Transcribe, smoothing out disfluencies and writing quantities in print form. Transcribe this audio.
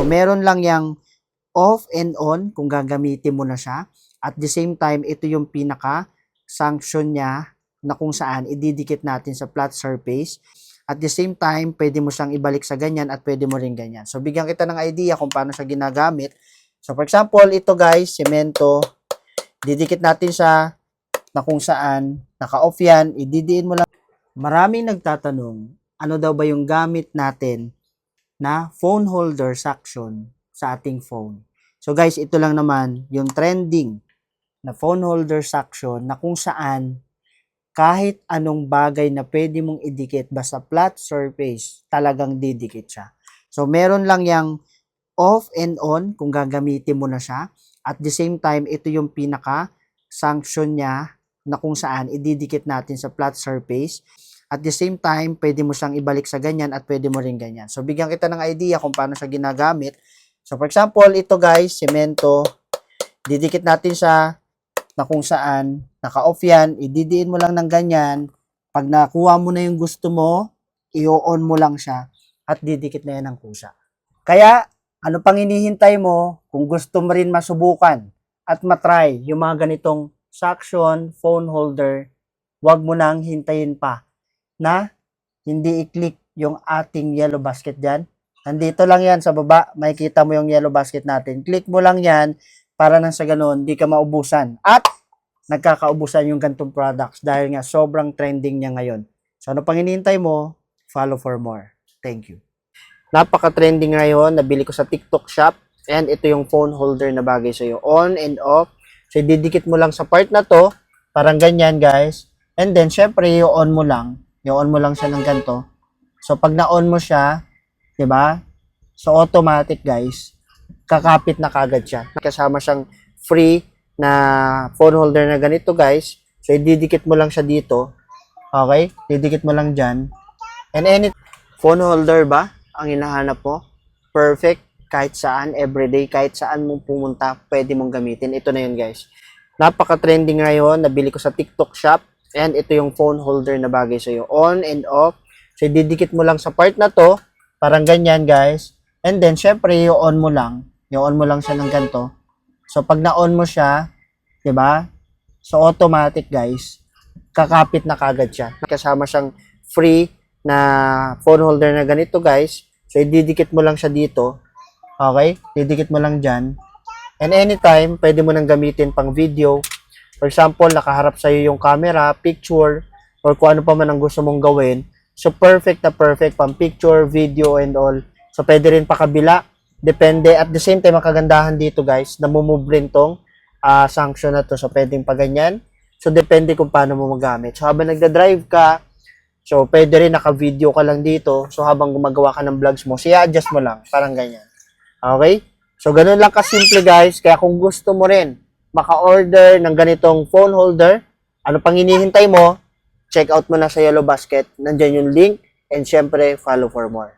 meron lang yang off and on kung gagamitin mo na siya. At the same time, ito yung pinaka-sanction niya na kung saan ididikit natin sa flat surface. At the same time, pwede mo siyang ibalik sa ganyan at pwede mo rin ganyan. So, bigyan kita ng idea kung paano siya ginagamit. So, for example, ito guys, semento. Didikit natin siya na kung saan naka-off yan. Ididiin mo lang. Maraming nagtatanong, ano daw ba yung gamit natin na phone holder suction sa ating phone. So guys, ito lang naman yung trending na phone holder suction na kung saan kahit anong bagay na pwede mong idikit basta flat surface, talagang didikit siya. So meron lang yang off and on kung gagamitin mo na siya. At the same time, ito yung pinaka-sanction niya na kung saan ididikit natin sa flat surface. At the same time, pwede mo siyang ibalik sa ganyan at pwede mo rin ganyan. So, bigyan kita ng idea kung paano siya ginagamit. So, for example, ito guys, semento. Didikit natin siya na kung saan naka-off yan. Ididiin mo lang ng ganyan. Pag nakuha mo na yung gusto mo, i-on mo lang siya at didikit na yan ng kusa. Kaya, ano pang hinihintay mo kung gusto mo rin masubukan at matry yung mga ganitong suction phone holder, wag mo nang hintayin pa na hindi i-click yung ating yellow basket dyan. Nandito lang yan sa baba, makikita mo yung yellow basket natin. Click mo lang yan para nang sa ganun, di ka maubusan. At nagkakaubusan yung gantong products dahil nga sobrang trending niya ngayon. So ano pang hinihintay mo? Follow for more. Thank you. Napaka-trending ngayon, nabili ko sa TikTok shop. And ito yung phone holder na bagay sa'yo. On and off. So, didikit mo lang sa part na to. Parang ganyan, guys. And then, syempre, i-on mo lang. I-on mo lang siya ng ganito. So, pag na-on mo siya, diba? So, automatic, guys. Kakapit na kagad siya. Kasama siyang free na phone holder na ganito, guys. So, ididikit mo lang siya dito. Okay? Didikit mo lang dyan. And any phone holder ba ang hinahanap mo? Perfect. Kahit saan, everyday, kahit saan mong pumunta, pwede mong gamitin. Ito na yun, guys. Napaka-trending ngayon. Nabili ko sa TikTok shop. And ito yung phone holder na bagay sa'yo. On and off. So, didikit mo lang sa part na to. Parang ganyan, guys. And then, syempre, i-on mo lang. I-on mo lang siya ng ganito. So, pag na-on mo siya, diba? So, automatic, guys. Kakapit na kagad siya. Kasama siyang free na phone holder na ganito, guys. So, ididikit mo lang siya dito. Okay? Didikit mo lang dyan. And anytime, pwede mo nang gamitin pang video. For example, nakaharap sa'yo yung camera, picture, or kung ano pa man ang gusto mong gawin. So, perfect na perfect pang picture, video, and all. So, pwede rin pakabila. Depende. At the same time, makagandahan dito, guys, namumove rin tong sanction na to. So, pwedeng pa ganyan. So, depende kung paano mo magamit. So, habang nagda-drive ka, so, pwede rin naka-video ka lang dito. So, habang gumagawa ka ng vlogs mo, i-adjust mo lang. Parang ganyan. Okay? So, ganun lang kasimple, guys. Kaya kung gusto mo rin maka-order ng ganitong phone holder, ano pang hinihintay mo? Check out mo na sa Yellow Basket. Nandyan yung link. And syempre, follow for more.